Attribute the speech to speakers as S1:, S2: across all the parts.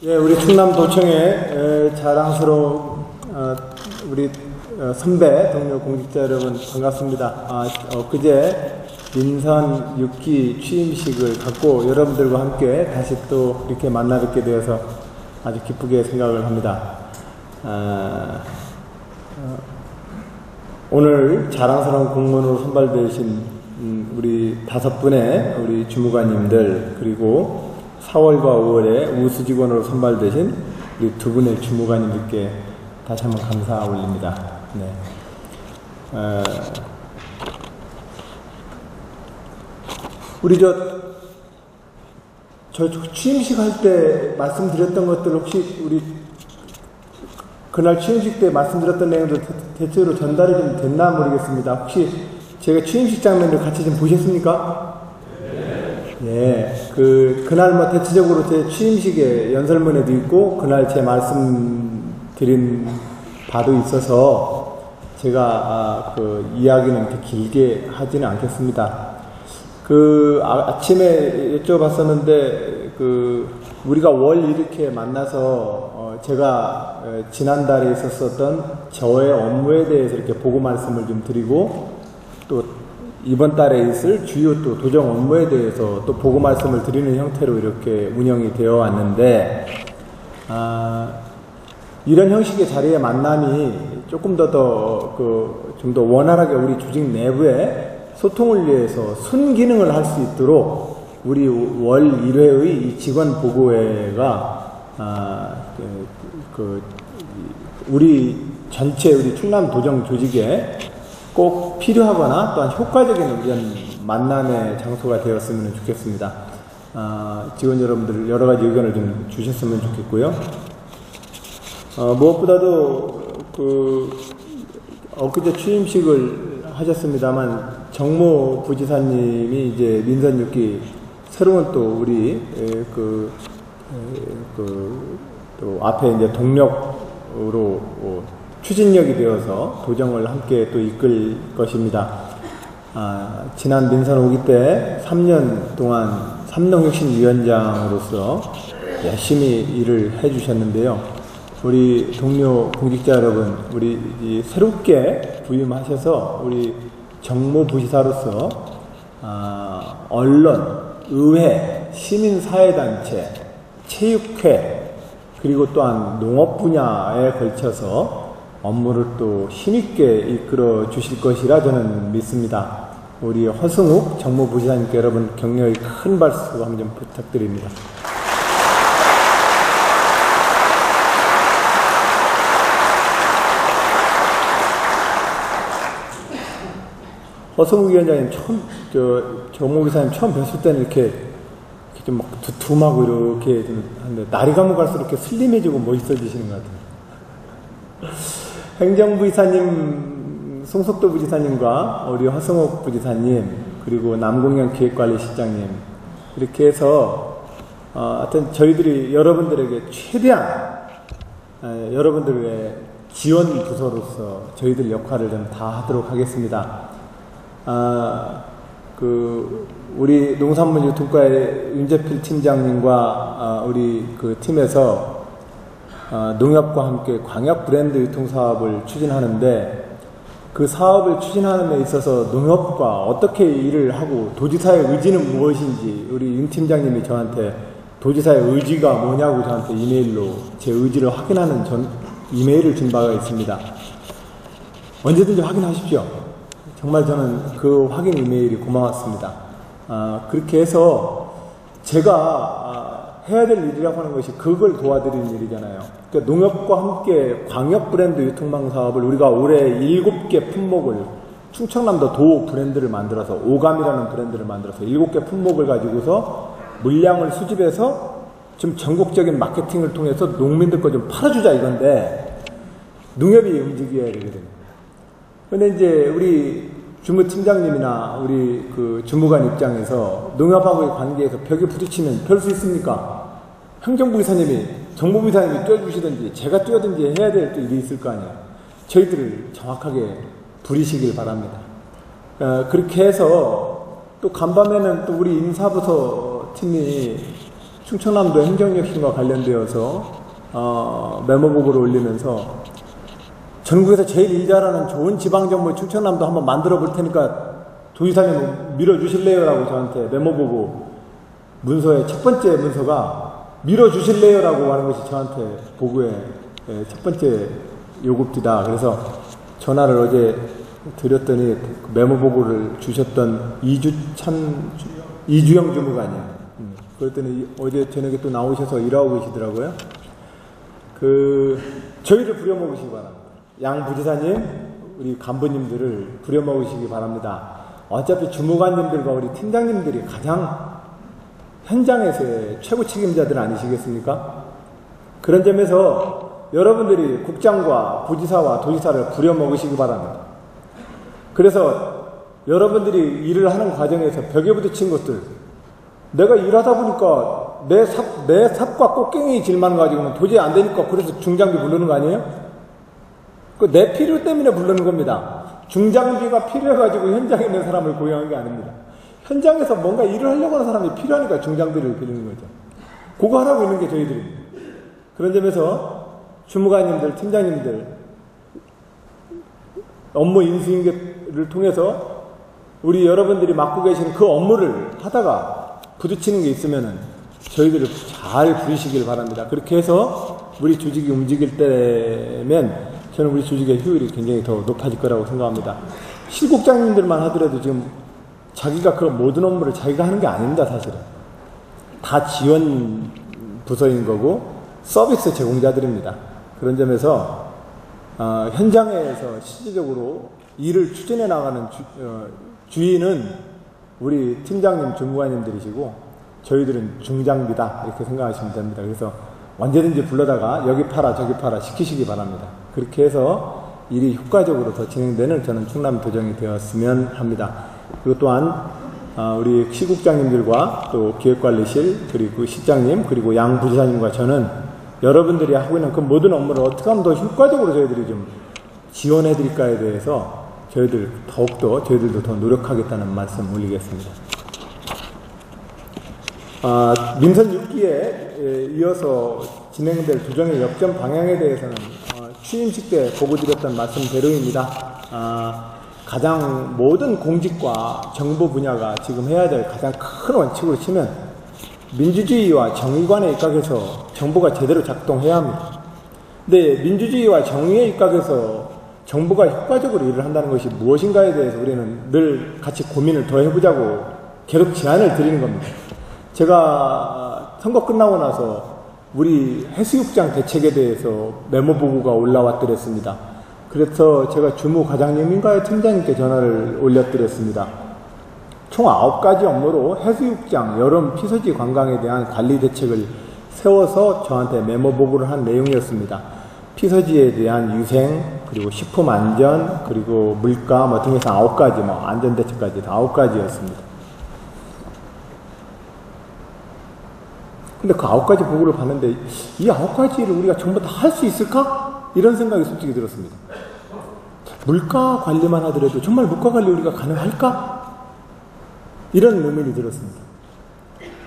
S1: 예, 우리 충남도청의 자랑스러운 우리 선배 동료 공직자 여러분 반갑습니다. 그제 민선 6기 취임식을 갖고 여러분들과 함께 다시 또 이렇게 만나 뵙게 되어서 아주 기쁘게 생각을 합니다. 오늘 자랑스러운 공무원으로 선발되신 우리 5분의 우리 주무관님들, 그리고 4월과 5월에 우수직원으로 선발되신 우리 2분의 주무관님들께 다시 한번 감사 올립니다. 네. 우리 저 취임식 할 때 말씀드렸던 것들 혹시 우리 그날 취임식 때 말씀드렸던 내용들 대체로 전달이 좀 됐나 모르겠습니다. 혹시 제가 취임식 장면을 같이 좀 보셨습니까? 예, 그날 뭐 대체적으로 제 취임식에 연설문에도 있고 그날 제 말씀드린 바도 있어서 제가 그 이야기는 이렇게 길게 하지는 않겠습니다. 아침에 여쭤봤었는데 우리가 월 이렇게 만나서 제가 지난달에 있었던 저의 업무에 대해서 이렇게 보고 말씀을 좀 드리고, 또 이번 달에 있을 주요 또 도정 업무에 대해서 또 보고 말씀을 드리는 형태로 이렇게 운영이 되어 왔는데, 이런 형식의 자리의 만남이 조금 좀 더 원활하게 우리 조직 내부에 소통을 위해서 순기능을 할 수 있도록 우리 월 1회의 이 직원 보고회가 우리 전체 우리 충남 도정 조직에 꼭 필요하거나 또한 효과적인 이런 만남의 장소가 되었으면 좋겠습니다. 직원 여러분들 여러 가지 의견을 좀 주셨으면 좋겠고요. 무엇보다도 엊그제 취임식을 하셨습니다만 정모부지사님이 이제 민선 6기 새로운 또 우리 또 앞에 이제 동력으로 추진력이 되어서 도정을 함께 또 이끌 것입니다. 지난 민선 5기 때 3년 동안 삼농혁신위원장으로서 열심히 일을 해주셨는데요. 우리 동료 공직자 여러분, 우리 새롭게 부임하셔서 우리 정모부지사로서 언론, 의회, 시민사회단체, 체육회, 그리고 또한 농업 분야에 걸쳐서 업무를 또 힘있게 이끌어 주실 것이라 저는 믿습니다. 우리 허승욱 정모부지사님께 여러분 격려의 큰 박수 한번 좀 부탁드립니다. 허승욱 위원장님 정모부지사님 처음 뵀을 때는 이렇게 좀 막 두툼하고 이렇게 좀 하는데 날이 가면 갈수록 이렇게 슬림해지고 멋있어지시는 것 같아요. 행정부지사님, 송석도 부지사님과 우리 허승욱 부지사님, 그리고 남공영 기획관리실장님, 이렇게 해서 하여튼 저희들이 여러분들에게 최대한 여러분들의 지원 부서로서 저희들 역할을 좀 다 하도록 하겠습니다. 우리 농산물유통과의 윤재필 팀장님과 우리 그 팀에서 농협과 함께 광역 브랜드 유통 사업을 추진하는데, 그 사업을 추진하는 데 있어서 농협과 어떻게 일을 하고 도지사의 의지는 무엇인지 우리 윤 팀장님이 저한테 도지사의 의지가 뭐냐고 저한테 이메일로 제 의지를 확인하는 이메일을 준 바가 있습니다. 언제든지 확인하십시오. 정말 저는 그 확인 이메일이 고마웠습니다. 그렇게 해서 제가 해야 될 일이라고 하는 것이 그걸 도와드리는 일이잖아요. 그러니까 농협과 함께 광역 브랜드 유통망 사업을 우리가 올해 7개 품목을 충청남도 도 브랜드를 만들어서, 오감이라는 브랜드를 만들어서 7개 품목을 가지고서 물량을 수집해서 좀 전국적인 마케팅을 통해서 농민들 거 좀 팔아주자 이건데, 농협이 움직여야 되거든요. 근데 이제 우리 주무팀장님이나 우리 그 주무관 입장에서 농협하고의 관계에서 벽에 부딪히면 별 수 있습니까? 행정부이사님이, 정보부이사님이 뛰어주시든지 제가 뛰어든지 해야 될 또 일이 있을 거 아니에요. 저희들을 정확하게 부리시길 바랍니다. 그렇게 해서 또 간밤에는 또 우리 인사부서 팀이 충청남도 행정혁신과 관련되어서 메모보고를 올리면서 전국에서 제일 일 잘하는 좋은 지방정부 충청남도 한번 만들어 볼 테니까 도지사님 밀어주실래요? 라고 저한테 메모보고 문서의 첫 번째 문서가 밀어주실래요? 라고 하는 것이 저한테 보고의 첫 번째 요구입니다. 그래서 전화를 어제 드렸더니 메모보고를 주셨던 이주영 주무관이요. 그랬더니 어제 저녁에 또 나오셔서 일하고 계시더라고요. 저희를 부려먹으시기 바랍니다. 양 부지사님, 우리 간부님들을 부려먹으시기 바랍니다. 어차피 주무관님들과 우리 팀장님들이 가장 현장에서의 최고 책임자들 아니시겠습니까? 그런 점에서 여러분들이 국장과 부지사와 도지사를 부려먹으시기 바랍니다. 그래서 여러분들이 일을 하는 과정에서 벽에 부딪힌 것들, 내가 일하다 보니까 내 삽과 꽃갱이 질만 가지고는 도저히 안 되니까 그래서 중장비 부르는 거 아니에요? 내 필요 때문에 부르는 겁니다. 중장비가 필요해가지고 현장에 있는 사람을 고용한 게 아닙니다. 현장에서 뭔가 일을 하려고 하는 사람이 필요하니까 중장비를 빌리는 거죠. 그거 하라고 있는 게 저희들입니다. 그런 점에서 주무관님들, 팀장님들 업무 인수인계를 통해서 우리 여러분들이 맡고 계시는 그 업무를 하다가 부딪히는 게 있으면은 저희들을 잘 부리시길 바랍니다. 그렇게 해서 우리 조직이 움직일 때면 저는 우리 조직의 효율이 굉장히 더 높아질 거라고 생각합니다. 실국장님들만 하더라도 지금 자기가 그 모든 업무를 자기가 하는 게 아닙니다, 사실은. 다 지원 부서인 거고 서비스 제공자들입니다. 그런 점에서 현장에서 실질적으로 일을 추진해 나가는 주인은 우리 팀장님, 주무관님들이시고 저희들은 중장비다 이렇게 생각하시면 됩니다. 그래서 언제든지 불러다가 여기 팔아 저기 팔아 시키시기 바랍니다. 그렇게 해서 일이 효과적으로 더 진행되는 저는 충남도정이 되었으면 합니다. 그리고 또한 우리 시국장님들과 또 기획관리실 그리고 실장님 그리고 양 부지사님과 저는 여러분들이 하고 있는 그 모든 업무를 어떻게 하면 더 효과적으로 저희들이 좀 지원해 드릴까에 대해서 저희들도 더 노력하겠다는 말씀 올리겠습니다. 민선 6기에 이어서 진행될 도정의 역점 방향에 대해서는 취임식 때 보고드렸던 말씀대로입니다. 가장 모든 공직과 정보 분야가 지금 해야 될 가장 큰 원칙으로 치면 민주주의와 정의관에 입각해서 정보가 제대로 작동해야 합니다. 근데 민주주의와 정의에 입각해서 정부가 효과적으로 일을 한다는 것이 무엇인가에 대해서 우리는 늘 같이 고민을 더 해보자고 계속 제안을 드리는 겁니다. 제가 선거 끝나고 나서 우리 해수욕장 대책에 대해서 메모보고가 올라왔더랬습니다. 그래서 제가 주무과장님인가요? 팀장님께 전화를 올렸더랬습니다. 총 9가지 업무로 해수욕장, 여름 피서지 관광에 대한 관리 대책을 세워서 저한테 메모보고를 한 내용이었습니다. 피서지에 대한 위생, 그리고 식품 안전, 그리고 물가 뭐 등에서 9가지 안전 대책까지 9가지였습니다. 근데 그 9가지 보고를 봤는데 이 9가지를 우리가 전부 다 할 수 있을까? 이런 생각이 솔직히 들었습니다. 물가 관리만 하더라도 정말 물가 관리 우리가 가능할까? 이런 의문이 들었습니다.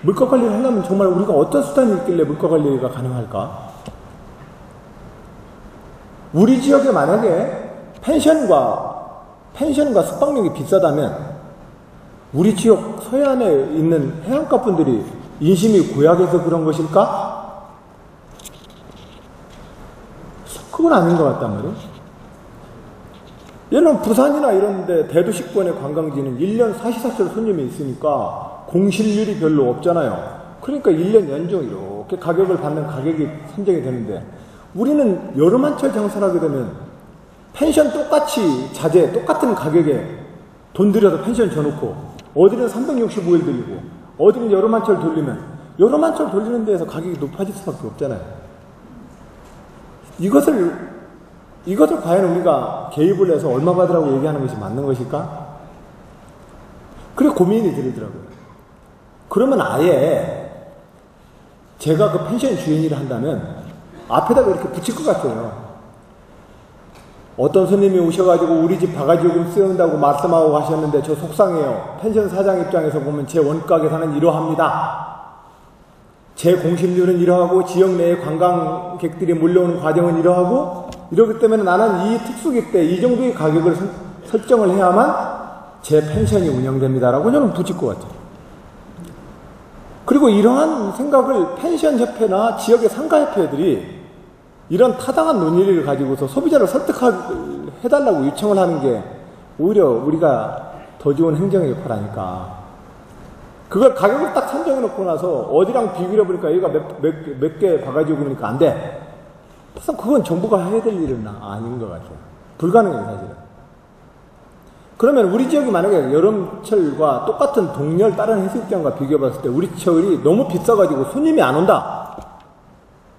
S1: 물가 관리를 하려면 정말 우리가 어떤 수단이 있길래 물가 관리가 가능할까? 우리 지역에 만약에 펜션과 숙박료가 비싸다면 우리 지역 서해안에 있는 해안가 분들이 인심이 고약해서 그런 것일까? 그건 아닌 것 같단 말이에요. 얘는 부산이나 이런 데 대도시권의 관광지는 1년 사시사철 손님이 있으니까 공실률이 별로 없잖아요. 그러니까 1년 연중 이렇게 가격을 받는 가격이 선정이 되는데 우리는 여름 한철 장사를 하게 되면 펜션 똑같이 자재 똑같은 가격에 돈 들여서 펜션 줘놓고 어디는 365일 들리고 어디는 여름 한철 돌리면 여름 한철 돌리는 데에서 가격이 높아질 수밖에 없잖아요. 이것을 과연 우리가 개입을 해서 얼마 받으라고 얘기하는 것이 맞는 것일까? 그래 고민이 들더라고요. 그러면 아예 제가 그 펜션 주인이라 한다면 앞에다가 이렇게 붙일 것 같아요. 어떤 손님이 오셔가지고 우리 집 바가지 요금 쓰는다고 말씀하고 가셨는데 저 속상해요. 펜션 사장 입장에서 보면 제 원가 계산은 이러합니다. 재공실률은 이러하고 지역 내에 관광객들이 몰려오는 과정은 이러하고 이러기 때문에 나는 이 특수기 때 이 정도의 가격을 설정을 해야만 제 펜션이 운영됩니다라고 저는 붙일 것 같아요. 그리고 이러한 생각을 펜션협회나 지역의 상가협회들이 이런 타당한 논의를 가지고서 소비자를 설득해달라고 요청을 하는 게 오히려 우리가 더 좋은 행정의 역할 아닐까. 그걸 가격을 딱 산정해 놓고 나서 어디랑 비교해 보니까 얘가 몇 개 봐가지고 그러니까 안 돼. 사실 그건 정부가 해야 될 일은 아닌 것 같아요. 불가능해요, 사실은. 그러면 우리 지역이 만약에 여름철과 똑같은 동열 다른 해수욕장과 비교해 봤을 때 우리 지역이 너무 비싸가지고 손님이 안 온다.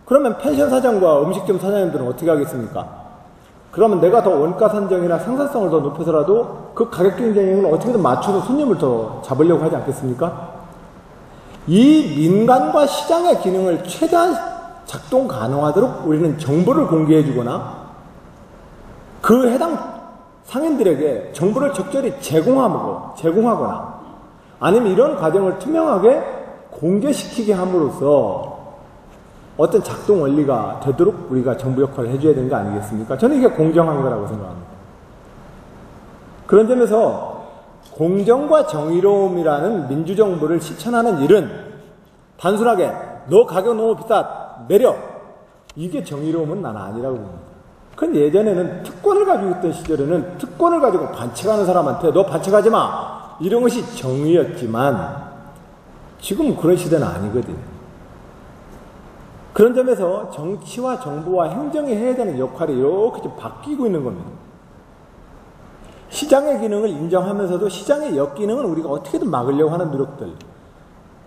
S1: 그러면 펜션 사장과 음식점 사장님들은 어떻게 하겠습니까? 그러면 내가 더 원가 산정이나 생산성을 더 높여서라도 그 가격 경쟁력을 어떻게든 맞춰서 손님을 더 잡으려고 하지 않겠습니까? 이 민간과 시장의 기능을 최대한 작동 가능하도록 우리는 정보를 공개해 주거나 그 해당 상인들에게 정보를 적절히 제공하거나 아니면 이런 과정을 투명하게 공개시키게 함으로써 어떤 작동 원리가 되도록 우리가 정부 역할을 해줘야 되는 거 아니겠습니까? 저는 이게 공정한 거라고 생각합니다. 그런 점에서 공정과 정의로움이라는 민주정부를 실천하는 일은 단순하게 너 가격 너무 비싸 내려 이게 정의로움은 나는 아니라고 봅니다. 그건 예전에는 특권을 가지고 있던 시절에는 특권을 가지고 반칙하는 사람한테 너 반칙하지 마 이런 것이 정의였지만 지금은 그런 시대는 아니거든요. 그런 점에서 정치와 정부와 행정이 해야 되는 역할이 이렇게 좀 바뀌고 있는 겁니다. 시장의 기능을 인정하면서도 시장의 역기능은 우리가 어떻게든 막으려고 하는 노력들.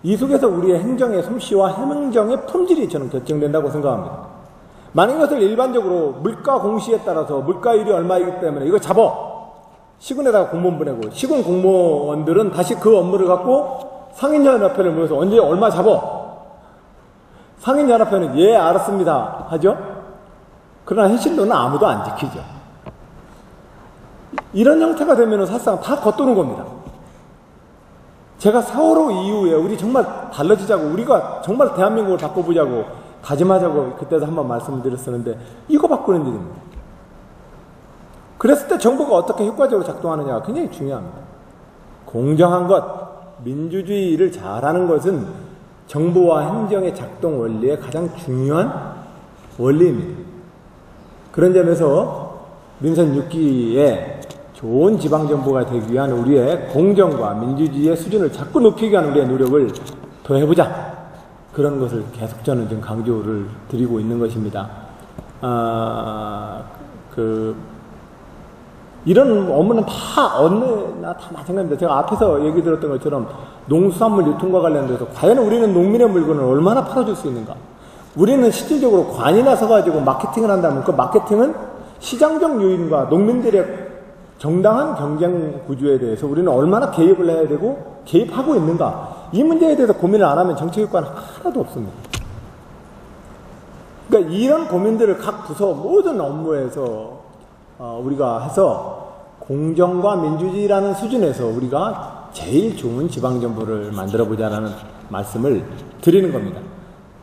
S1: 이 속에서 우리의 행정의 솜씨와 행정의 품질이 저는 결정된다고 생각합니다. 만약 이것을 일반적으로 물가 공시에 따라서 물가율이 얼마이기 때문에 이거 잡어! 시군에다가 공무원 보내고 시군 공무원들은 다시 그 업무를 갖고 상인연합회를 모여서 언제 얼마 잡어! 상인연합회는 예 알았습니다 하죠. 그러나 현실로는 아무도 안 지키죠. 이런 형태가 되면 사실상 다 겉도는 겁니다. 제가 4.15 이후에 우리 정말 달라지자고 우리가 정말 대한민국을 바꿔보자고 다짐하자고 그때도 한번 말씀을 드렸었는데 이거 바꾸는 일입니다. 그랬을 때 정부가 어떻게 효과적으로 작동하느냐가 굉장히 중요합니다. 공정한 것, 민주주의를 잘하는 것은 정부와 행정의 작동 원리의 가장 중요한 원리입니다. 그런 점에서 민선 6기에 좋은 지방정부가 되기 위한 우리의 공정과 민주주의의 수준을 자꾸 높이기 위한 우리의 노력을 더 해보자. 그런 것을 계속 저는 지금 강조를 드리고 있는 것입니다. 이런 업무는 다 어느나 다 마찬가지입니다. 제가 앞에서 얘기 들었던 것처럼 농수산물 유통과 관련돼서 과연 우리는 농민의 물건을 얼마나 팔아줄 수 있는가? 우리는 실질적으로 관이나 서가지고 마케팅을 한다면 그 마케팅은 시장적 요인과 농민들의 정당한 경쟁 구조에 대해서 우리는 얼마나 개입을 해야 되고 개입하고 있는가? 이 문제에 대해서 고민을 안 하면 정책 효과는 하나도 없습니다. 그러니까 이런 고민들을 각 부서 모든 업무에서 우리가 해서 공정과 민주주의라는 수준에서 우리가 제일 좋은 지방정부를 만들어보자라는 말씀을 드리는 겁니다.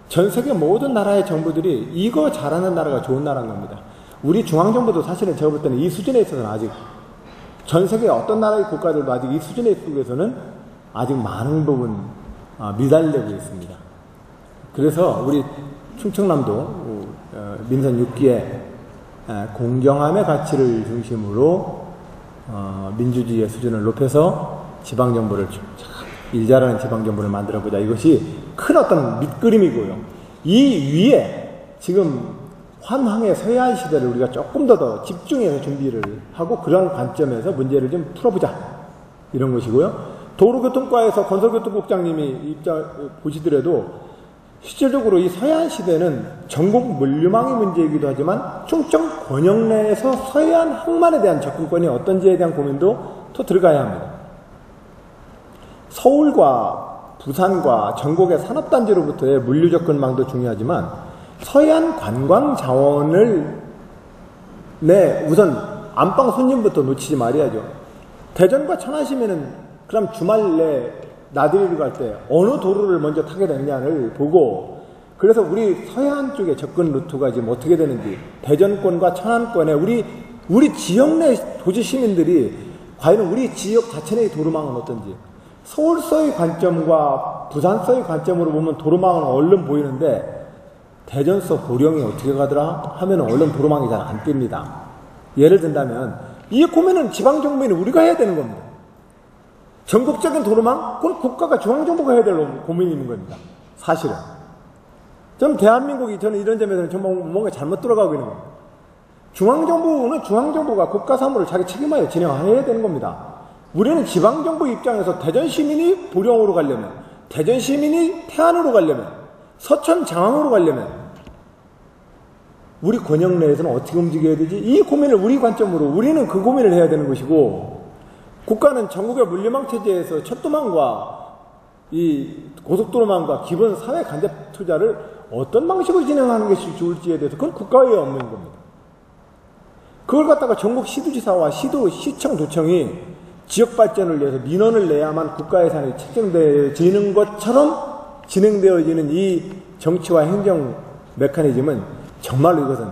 S1: 전 세계 모든 나라의 정부들이 이거 잘하는 나라가 좋은 나라인 겁니다. 우리 중앙정부도 사실은 제가 볼 때는 이 수준에 있어서는 아직 전 세계 어떤 나라의 국가들도 아직 이 수준에 있어서는 아직 많은 부분 미달되고 있습니다. 그래서 우리 충청남도 민선 6기에 공정함의 가치를 중심으로 민주주의의 수준을 높여서 지방정부를 일 잘하는 지방정부를 만들어보자. 이것이 큰 어떤 밑그림이고요. 이 위에 지금 환황의 서해안 시대를 우리가 조금 더 집중해서 준비를 하고 그런 관점에서 문제를 좀 풀어보자. 이런 것이고요. 도로교통과에서 건설교통국장님이 입장 보시더라도 실질적으로 이 서해안 시대는 전국 물류망의 문제이기도 하지만 충청 권역 내에서 서해안 항만에 대한 접근권이 어떤지에 대한 고민도 더 들어가야 합니다. 서울과 부산과 전국의 산업단지로부터의 물류 접근망도 중요하지만 서해안 관광 자원을 우선 안방 손님부터 놓치지 말아야죠. 대전과 천안시면은 그럼 주말 내 나들이를 갈 때 어느 도로를 먼저 타게 되느냐를 보고, 그래서 우리 서해안 쪽의 접근 루트가 지금 어떻게 되는지, 대전권과 천안권에 우리 지역 내 도시 시민들이 과연 우리 지역 자체 내의 도로망은 어떤지, 서울서의 관점과 부산서의 관점으로 보면 도로망은 얼른 보이는데 대전서 보령이 어떻게 가더라 하면 얼른 도로망이 잘 안 뜹니다. 예를 든다면 이 고민은 지방정부에는 우리가 해야 되는 겁니다. 전국적인 도로망? 그건 국가가 중앙정부가 해야 될 고민이 있는 겁니다. 사실은. 저는 대한민국이 저는 이런 점에서는 정말 뭔가 잘못 들어가고 있는 겁니다. 중앙정부는 중앙정부가 국가 사무를 자기 책임하에 진행해야 되는 겁니다. 우리는 지방정부 입장에서 대전시민이 보령으로 가려면, 대전시민이 태안으로 가려면, 서천 장항으로 가려면 우리 권역 내에서는 어떻게 움직여야 되지? 이 고민을 우리 관점으로 우리는 그 고민을 해야 되는 것이고, 국가는 전국의 물류망 체제에서 첫도망과 이 고속도로망과 기본 사회 간접 투자를 어떤 방식으로 진행하는 것이 좋을지에 대해서 그건 국가의 업무인 겁니다. 그걸 갖다가 전국 시도지사와 시청, 도청이 지역 발전을 위해서 민원을 내야만 국가 예산이 책정되어지는 것처럼 진행되어지는 이 정치와 행정 메커니즘은 정말로 이것은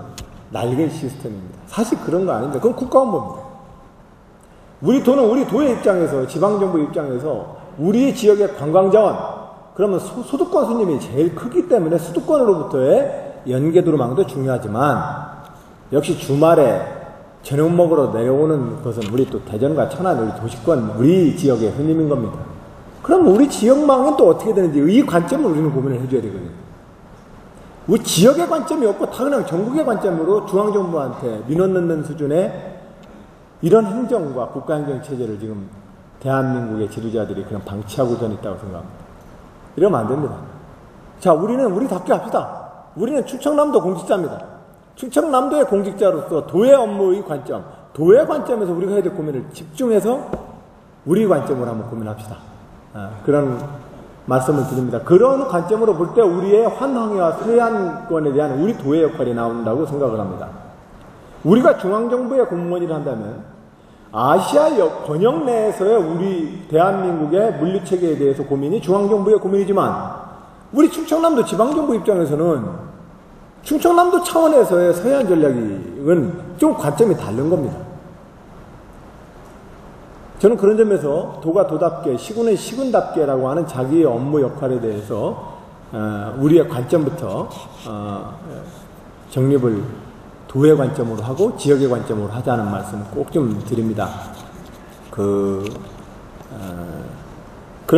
S1: 낡은 시스템입니다. 사실 그런 거 아닙니다. 그건 국가 업무입니다. 우리 도는 우리 도의 입장에서, 지방정부 입장에서 우리 지역의 관광자원, 그러면 소득권 수님이 제일 크기 때문에 수도권으로부터의 연계도로망도 중요하지만, 역시 주말에 저녁 먹으러 내려오는 것은 우리 또 대전과 천안, 우리 도시권, 우리 지역의 손님인 겁니다. 그럼 우리 지역망은 또 어떻게 되는지 이 관점을 우리는 고민을 해줘야 되거든요. 우리 지역의 관점이 없고 다 그냥 전국의 관점으로 중앙정부한테 민원 넣는 수준의 이런 행정과 국가행정체제를 지금 대한민국의 지도자들이 그냥 방치하고자 있다고 생각합니다. 이러면 안 됩니다. 자, 우리답게 합시다. 우리는 충청남도 공직자입니다. 충청남도의 공직자로서 도의 업무의 관점, 도의 관점에서 우리가 해야 될 고민을 집중해서 우리 관점으로 한번 고민합시다. 그런 말씀을 드립니다. 그런 관점으로 볼 때 우리의 환황이와 서해안권에 대한 우리 도의 역할이 나온다고 생각을 합니다. 우리가 중앙정부의 공무원이라 한다면 아시아 권역 내에서의 우리 대한민국의 물류체계에 대해서 고민이 중앙정부의 고민이지만, 우리 충청남도 지방정부 입장에서는 충청남도 차원에서의 서해안 전략은 좀 관점이 다른 겁니다. 저는 그런 점에서 도가 도답게, 시군은 시군답게라고 하는 자기의 업무 역할에 대해서 우리의 관점부터 정립을 도의 관점으로 하고 지역의 관점으로 하자는 말씀 꼭 좀 드립니다. 그런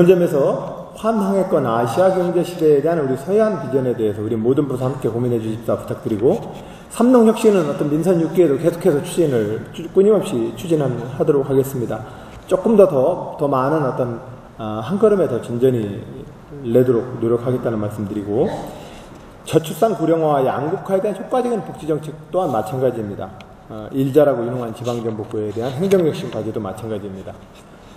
S1: 점에서 환황했건 아시아 경제 시대에 대한 우리 서해안 비전에 대해서 우리 모든 분들 함께 고민해 주십사 부탁드리고, 삼농혁신은 어떤 민선 6기에도 계속해서 끊임없이 추진하도록 하겠습니다. 조금 더 많은 어떤 한 걸음에 더 진전이 내도록 노력하겠다는 말씀드리고, 저출산 고령화와 양극화에 대한 효과적인 복지정책 또한 마찬가지입니다. 일자라고 유능한 지방정부에 대한 행정혁신 과제도 마찬가지입니다.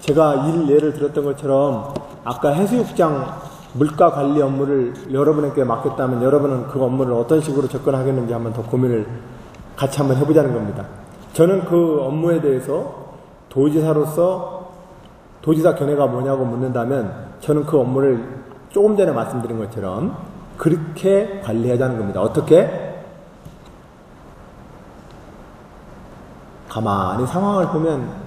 S1: 제가 예를 들었던 것처럼 아까 해수욕장 물가 관리 업무를 여러분에게 맡겼다면 여러분은 그 업무를 어떤 식으로 접근하겠는지 한번 더 고민을 같이 한번 해보자는 겁니다. 저는 그 업무에 대해서 도지사로서 도지사 견해가 뭐냐고 묻는다면 저는 그 업무를 조금 전에 말씀드린 것처럼 그렇게 관리하자는 겁니다. 어떻게? 가만히 상황을 보면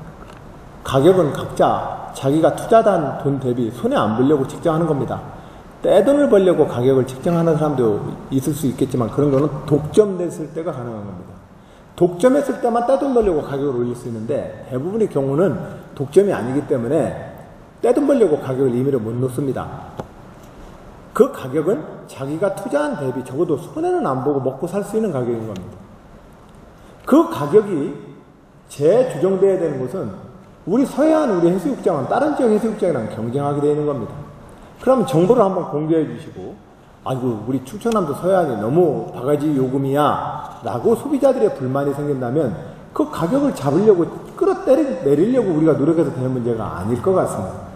S1: 가격은 각자 자기가 투자한 돈 대비 손해 안 보려고 책정하는 겁니다. 떼돈을 벌려고 가격을 책정하는 사람도 있을 수 있겠지만 그런 거는 독점됐을 때가 가능한 겁니다. 독점했을 때만 떼돈 벌려고 가격을 올릴 수 있는데 대부분의 경우는 독점이 아니기 때문에 떼돈 벌려고 가격을 임의로 못 놓습니다. 그 가격은 자기가 투자한 대비 적어도 손해는 안 보고 먹고 살 수 있는 가격인 겁니다. 그 가격이 재조정되어야 되는 것은 우리 서해안 우리 해수욕장은 다른 지역 해수욕장이랑 경쟁하게 되는 겁니다. 그럼 정보를 한번 공개해 주시고, 아이고 우리 충청남도 서해안이 너무 바가지 요금이야 라고 소비자들의 불만이 생긴다면 그 가격을 잡으려고 끌어내리려고 우리가 노력해서 되는 문제가 아닐 것 같습니다.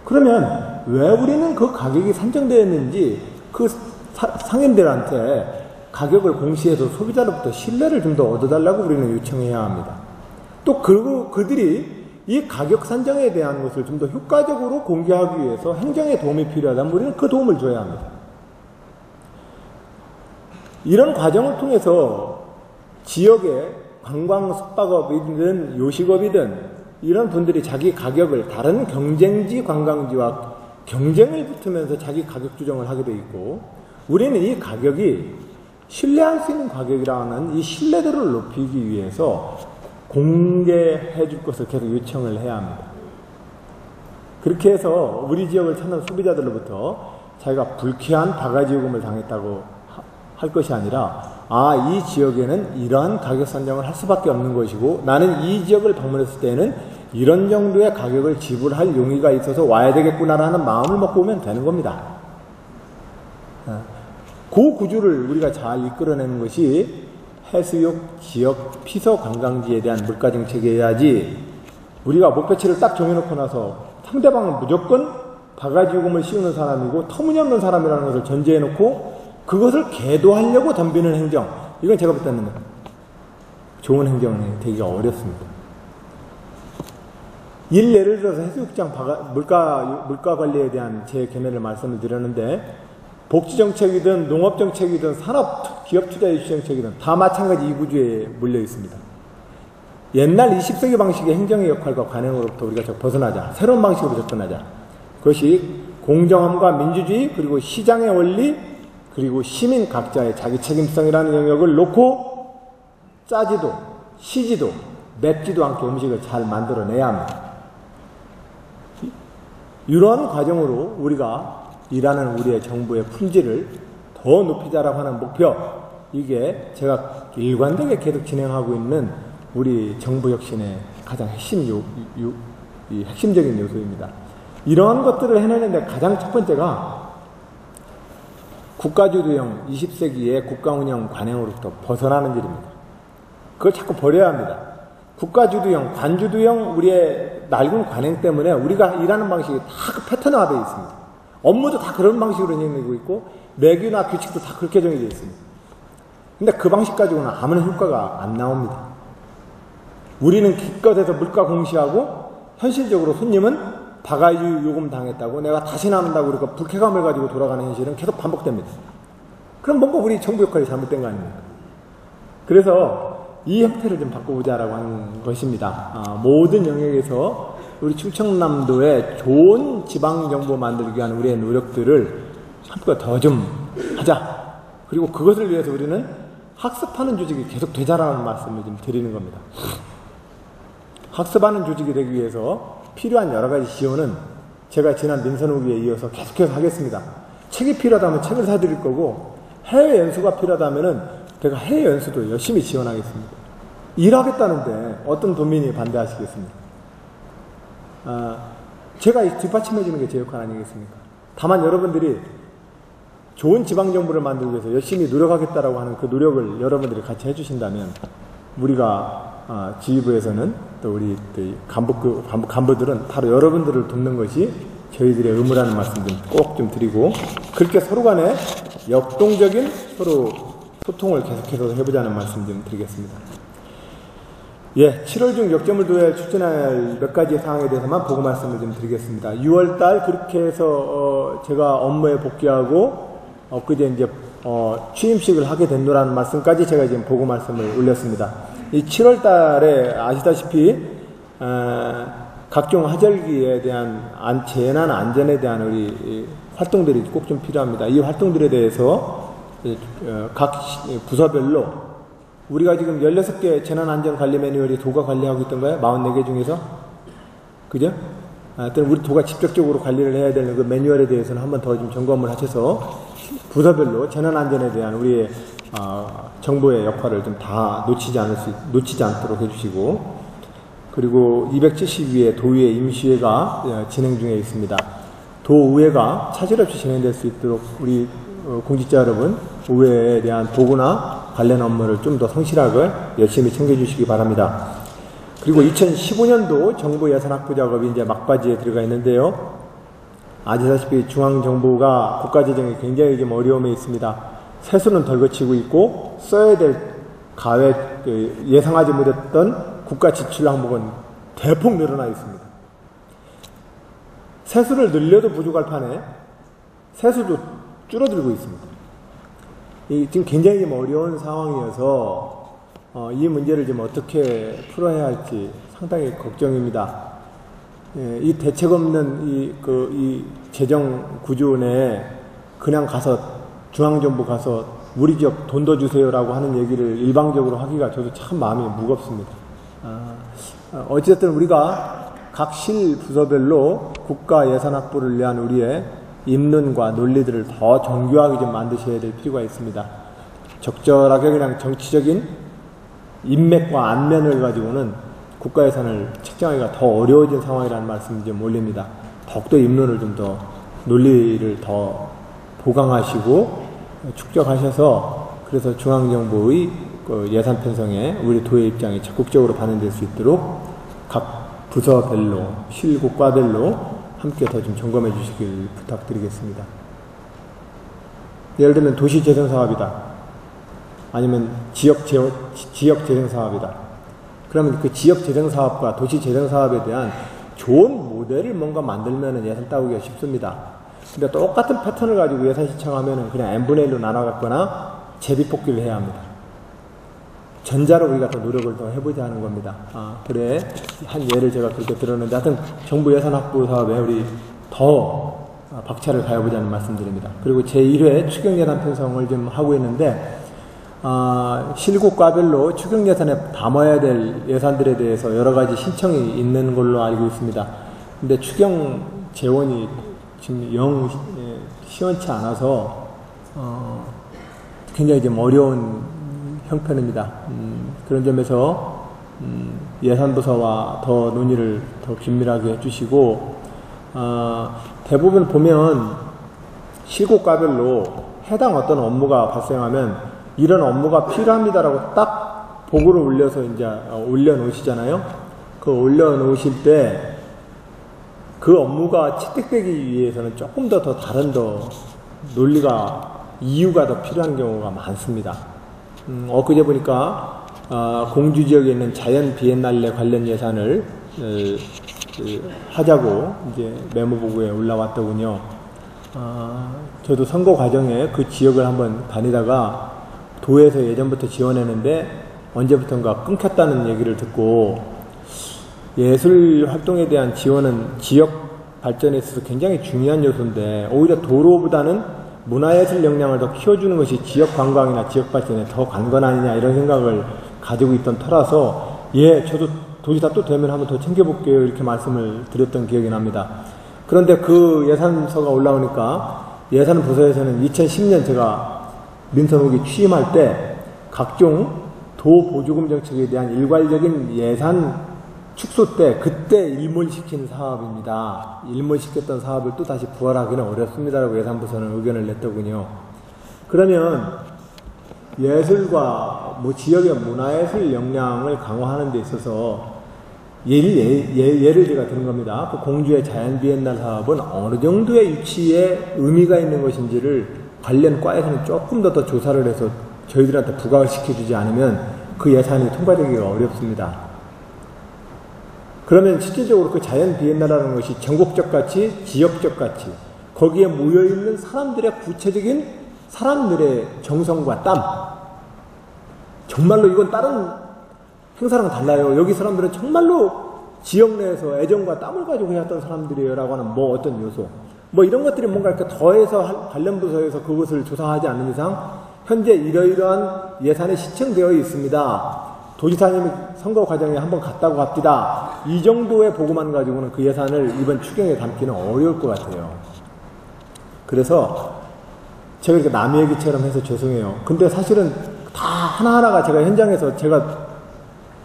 S1: 그러면 왜 우리는 그 가격이 산정되었는지 그 상인들한테 가격을 공시해서 소비자로부터 신뢰를 좀 더 얻어달라고 우리는 요청해야 합니다. 또 그들이 이 가격 산정에 대한 것을 좀 더 효과적으로 공개하기 위해서 행정에 도움이 필요하다면 우리는 그 도움을 줘야 합니다. 이런 과정을 통해서 지역의 관광 숙박업이든 요식업이든 이런 분들이 자기 가격을 다른 경쟁지 관광지와 경쟁을 붙으면서 자기 가격 조정을 하게 돼 있고, 우리는 이 가격이 신뢰할 수 있는 가격이라는 이 신뢰도를 높이기 위해서 공개해 줄 것을 계속 요청을 해야 합니다. 그렇게 해서 우리 지역을 찾는 소비자들로부터 자기가 불쾌한 바가지 요금을 당했다고 할 것이 아니라, 아, 이 지역에는 이러한 가격 산정을 할 수밖에 없는 것이고 나는 이 지역을 방문했을 때는 이런 정도의 가격을 지불할 용의가 있어서 와야 되겠구나라는 마음을 먹고 오면 되는 겁니다. 그 구조를 우리가 잘 이끌어내는 것이 해수욕 지역 피서 관광지에 대한 물가 정책이어야지, 우리가 목표치를 딱 정해놓고 나서 상대방은 무조건 바가지 요금을 씌우는 사람이고 터무니없는 사람이라는 것을 전제해놓고 그것을 계도하려고 덤비는 행정, 이건 제가 볼 때는 좋은 행정이 되기가 어렵습니다. 예를 들어서 해수욕장 물가 관리에 대한 제 견해를 말씀을 드렸는데, 복지정책이든 농업정책이든 산업 기업투자유치정책이든 다 마찬가지 이 구조에 물려 있습니다. 옛날 20세기 방식의 행정의 역할과 관행으로부터 우리가 벗어나자, 새로운 방식으로 접근하자. 그것이 공정함과 민주주의, 그리고 시장의 원리, 그리고 시민 각자의 자기 책임성이라는 영역을 놓고 짜지도 시지도 맵지도 않게 음식을 잘 만들어내야 합니다. 이러한 과정으로 우리가 일하는 우리의 정부의 품질을 더 높이자라고 하는 목표, 이게 제가 일관되게 계속 진행하고 있는 우리 정부 혁신의 가장 핵심적인 요소입니다. 이러한 것들을 해내는데 가장 첫 번째가 국가주도형 20세기의 국가운영 관행으로부터 벗어나는 일입니다. 그걸 자꾸 버려야 합니다. 국가주도형, 관주도형 우리의 낡은 관행 때문에 우리가 일하는 방식이 다 그 패턴화되어 있습니다. 업무도 다 그런 방식으로 진행되고 있고 매규나 규칙도 다 그렇게 정해져 있습니다. 근데 그 방식 가지고는 아무런 효과가 안 나옵니다. 우리는 기껏해서 물가 공시하고 현실적으로 손님은 바가지 요금 당했다고 내가 다시는 안 한다고 그러니까 불쾌감을 가지고 돌아가는 현실은 계속 반복됩니다. 그럼 뭔가 우리 정부 역할이 잘못된 거 아닙니까? 그래서 이 형태를 좀 바꿔보자라고 하는 것입니다. 모든 영역에서 우리 충청남도에 좋은 지방정보 만들기 위한 우리의 노력들을 한껏 더 좀 하자. 그리고 그것을 위해서 우리는 학습하는 조직이 계속 되자라는 말씀을 좀 드리는 겁니다. 학습하는 조직이 되기 위해서 필요한 여러 가지 지원은 제가 지난 민선후기에 이어서 계속해서 하겠습니다. 책이 필요하다면 책을 사드릴 거고, 해외 연수가 필요하다면은 제가 해외 연수도 열심히 지원하겠습니다. 일하겠다는데 어떤 도민이 반대하시겠습니까? 제가 뒷받침해주는 게 제 역할 아니겠습니까? 다만 여러분들이 좋은 지방정부를 만들기 위해서 열심히 노력하겠다라고 하는 그 노력을 여러분들이 같이 해주신다면, 우리가 지휘부에서는 또 우리 간부들은 바로 여러분들을 돕는 것이 저희들의 의무라는 말씀 좀 꼭 좀 드리고, 그렇게 서로 간에 역동적인 서로 소통을 계속해서 해보자는 말씀 좀 드리겠습니다. 예, 7월 중 역점을 둬야 추진할 몇 가지 사항에 대해서만 보고 말씀을 좀 드리겠습니다. 6월달 그렇게 해서 제가 업무에 복귀하고 엊그제 이제 취임식을 하게 된다는 말씀까지 제가 지금 보고 말씀을 올렸습니다. 이 7월달에 아시다시피 각종 화절기에 대한 재난 안전에 대한 우리 활동들이 꼭 좀 필요합니다. 이 활동들에 대해서 각 부서별로 우리가 지금 16개 재난안전관리 매뉴얼이 도가 관리하고 있던가요? 44개 중에서? 그죠? 하여튼 우리 도가 직접적으로 관리를 해야 되는 그 매뉴얼에 대해서는 한번 더 좀 점검을 하셔서 부서별로 재난안전에 대한 우리의 정부의 역할을 좀 다 놓치지 않도록 해주시고, 그리고 272회 도의회 임시회가 진행 중에 있습니다. 도의회가 차질 없이 진행될 수 있도록 우리 공직자 여러분, 의회에 대한 보고나 관련 업무를 좀 더 성실하게 열심히 챙겨주시기 바랍니다. 그리고 2015년도 정부 예산 확보 작업이 이제 막바지에 들어가 있는데요. 아시다시피 중앙정부가 국가재정이 굉장히 좀 어려움에 있습니다. 세수는 덜 거치고 있고, 써야 될 예상하지 못했던 국가 지출 항목은 꽤 많이 늘어나고 있습니다. 그래서 2015년도 정부 예산 확보 작업이 대폭 늘어나 있습니다. 세수를 늘려도 부족할 판에 세수도 줄어들고 있습니다. 지금 굉장히 좀 어려운 상황이어서 이 문제를 좀 어떻게 풀어야 할지 상당히 걱정입니다. 이 대책 없는 이 재정 구조 내에 그냥 가서 중앙정부 가서 우리 지역 돈 더 주세요라고 하는 얘기를 일방적으로 하기가 저도 참 마음이 무겁습니다. 어쨌든 우리가 각 실 부서별로 국가 예산 확보를 위한 우리의 입론과 논리들을 더 정교하게 좀 만드셔야 될 필요가 있습니다. 적절하게 그냥 정치적인 인맥과 안면을 가지고는 국가 예산을 책정하기가 더 어려워진 상황이라는 말씀 좀 올립니다. 더욱더 입론을 좀 더 논리를 더 보강하시고 축적하셔서 그래서 중앙정부의 예산 편성에 우리 도의 입장이 적극적으로 반영될 수 있도록 각 부서별로 실국과별로 함께 더 좀 점검해 주시길 부탁드리겠습니다. 예를 들면 도시재생사업이다. 아니면 지역재생사업이다. 그러면 그 지역재생사업과 도시재생사업에 대한 좋은 모델을 뭔가 만들면 예산 따오기가 쉽습니다. 근데 똑같은 패턴을 가지고 예산 신청하면 그냥 n분의 1로 나눠갖거나 제비뽑기를 해야 합니다. 전자로 우리가 더 노력을 더 해보자 하는 겁니다. 그래. 한 예를 제가 그렇게 들었는데 하여튼 정부 예산 확보 사업에 우리 더 박차를 가해보자는 말씀드립니다. 그리고 제1회 추경예산 편성을 좀 하고 있는데 실국과별로 추경예산에 담아야 될 예산들에 대해서 여러 가지 신청이 있는 걸로 알고 있습니다. 근데 추경 재원이 지금 영 시원치 않아서 굉장히 좀 어려운 형편입니다. 그런 점에서 예산부서와 더 논의를 더 긴밀하게 해주시고 대부분 보면 실국과별로 해당 어떤 업무가 발생하면 이런 업무가 필요합니다라고 딱 보고를 올려서 이제 올려놓으시잖아요. 그 올려놓으실 때 그 업무가 채택되기 위해서는 조금 더 다른 논리가 이유가 더 필요한 경우가 많습니다. 엊그제 보니까 공주지역에 있는 자연 비엔날레 관련 예산을 하자고 이제 메모보고에 올라왔더군요. 저도 선거 과정에 그 지역을 한번 다니다가 도에서 예전부터 지원했는데 언제부턴가 끊겼다는 얘기를 듣고 예술 활동에 대한 지원은 지역 발전에 있어서 굉장히 중요한 요소인데 오히려 도로보다는 문화예술 역량을 더 키워주는 것이 지역 관광이나 지역 발전에 더 관건 아니냐 이런 생각을 가지고 있던 터라서 저도 도지사 또 되면 한번 더 챙겨볼게요 이렇게 말씀을 드렸던 기억이 납니다. 그런데 그 예산서가 올라오니까 예산부서에서는 2010년 제가 민선욱이 취임할 때 각종 도 보조금 정책에 대한 일괄적인 예산 축소 때 그때 일몰시킨 사업입니다. 일몰시켰던 사업을 또 다시 부활하기는 어렵습니다라고 예산부서는 의견을 냈더군요. 그러면 예술과 지역의 문화예술 역량을 강화하는 데 있어서 예를 제가 드는 겁니다. 그 공주의 자연 비엔날 사업은 어느 정도의 위치에 의미가 있는 것인지를 관련 과에서는 조금 더 조사를 해서 저희들한테 부각을 시켜주지 않으면 그 예산이 통과되기가 어렵습니다. 그러면 실질적으로 그 자연 비엔날이라는 것이 전국적 가치, 지역적 가치, 거기에 모여있는 사람들의 구체적인 사람들의 정성과 땀. 정말로 이건 다른 행사랑 달라요. 여기 사람들은 정말로 지역 내에서 애정과 땀을 가지고 해왔던 사람들이에요. 라고 하는 어떤 요소. 이런 것들이 뭔가 이렇게 더해서 관련 부서에서 그것을 조사하지 않는 이상 현재 이러이러한 예산이 시청되어 있습니다. 도지사님이 선거 과정에 한번 갔다고 합니다. 이 정도의 보고만 가지고는 그 예산을 이번 추경에 담기는 어려울 것 같아요. 그래서 제가 이렇게 남의 얘기처럼 해서 죄송해요. 근데 사실은 다 하나하나가 제가 현장에서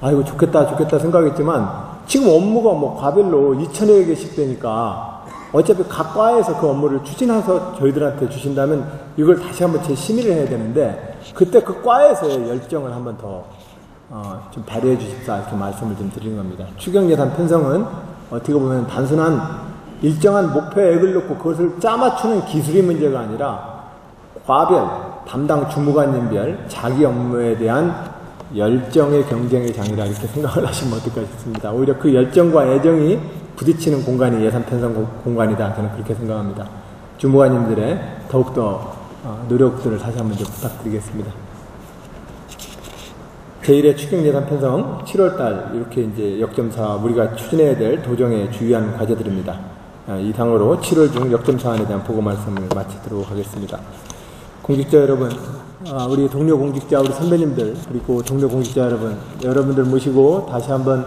S1: 아이고 좋겠다 생각했지만 지금 업무가 과별로 2,000여 개씩 되니까 어차피 각 과에서 그 업무를 추진해서 저희들한테 주신다면 이걸 다시 한번 재심의를 해야 되는데 그때 그 과에서의 열정을 한번 더 좀 발휘해 주십사 이렇게 말씀을 좀 드리는 겁니다. 추경예산 편성은 어떻게 보면 단순한 일정한 목표액을 놓고 그것을 짜맞추는 기술이 문제가 아니라 과별, 담당 주무관님별 자기 업무에 대한 열정의 경쟁의 장이라 이렇게 생각을 하시면 어떨까 싶습니다. 오히려 그 열정과 애정이 부딪히는 공간이 예산 편성 공간이다. 저는 그렇게 생각합니다. 주무관님들의 더욱더 노력들을 다시 한번 좀 부탁드리겠습니다. 제1회 추경 예산 편성 7월달 이렇게 이제 역점사 우리가 추진해야 될 도정의 주요한 과제들입니다. 이상으로 7월 중 역점사안에 대한 보고 말씀을 마치도록 하겠습니다. 공직자 여러분, 우리 동료 공직자, 우리 선배님들, 그리고 동료 공직자 여러분, 여러분들 모시고 다시 한번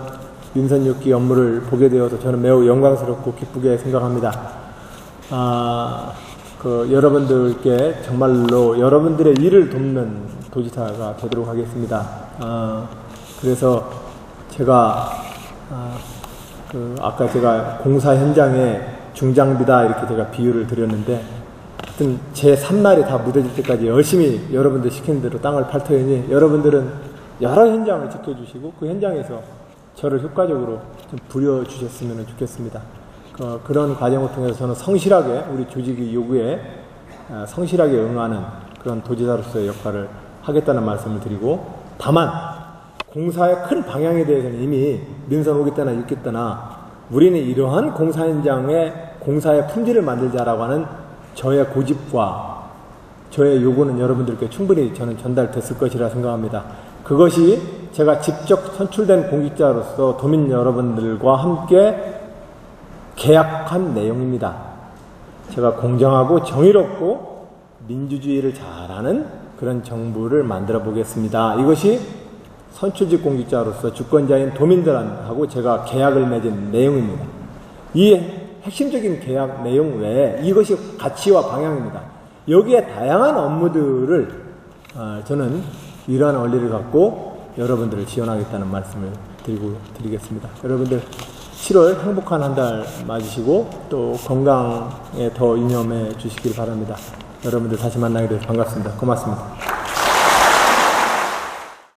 S1: 민선 6기 업무를 보게 되어서 저는 매우 영광스럽고 기쁘게 생각합니다. 여러분들께 정말로 여러분들의 일을 돕는 도지사가 되도록 하겠습니다. 그래서 제가, 아까 제가 공사 현장에 중장비다 이렇게 제가 비유를 드렸는데, 하여튼 제 3날이 다 무뎌질 때까지 열심히 여러분들 시키는 대로 땅을 팔 터이니 여러분들은 여러 현장을 지켜주시고 그 현장에서 저를 효과적으로 좀 부려주셨으면 좋겠습니다. 그런 과정을 통해서 저는 성실하게 우리 조직의 요구에 성실하게 응하는 그런 도지사로서의 역할을 하겠다는 말씀을 드리고, 다만 공사의 큰 방향에 대해서는 이미 민선 5기 때나 6기 때나 우리는 이러한 공사 현장에 공사의 품질을 만들자라고 하는 저의 고집과 저의 요구는 여러분들께 충분히 저는 전달됐을 것이라 생각합니다. 그것이 제가 직접 선출된 공직자로서 도민 여러분들과 함께 계약한 내용입니다. 제가 공정하고 정의롭고 민주주의를 잘하는 그런 정부를 만들어 보겠습니다. 이것이 선출직 공직자로서 주권자인 도민들하고 제가 계약을 맺은 내용입니다. 이 핵심적인 계약 내용 외에 이것이 가치와 방향입니다. 여기에 다양한 업무들을 저는 이러한 원리를 갖고 여러분들을 지원하겠다는 말씀을 드리겠습니다. 여러분들 7월 행복한 한 달 맞으시고 또 건강에 더 유념해 주시길 바랍니다. 여러분들 다시 만나게 돼서 반갑습니다. 고맙습니다.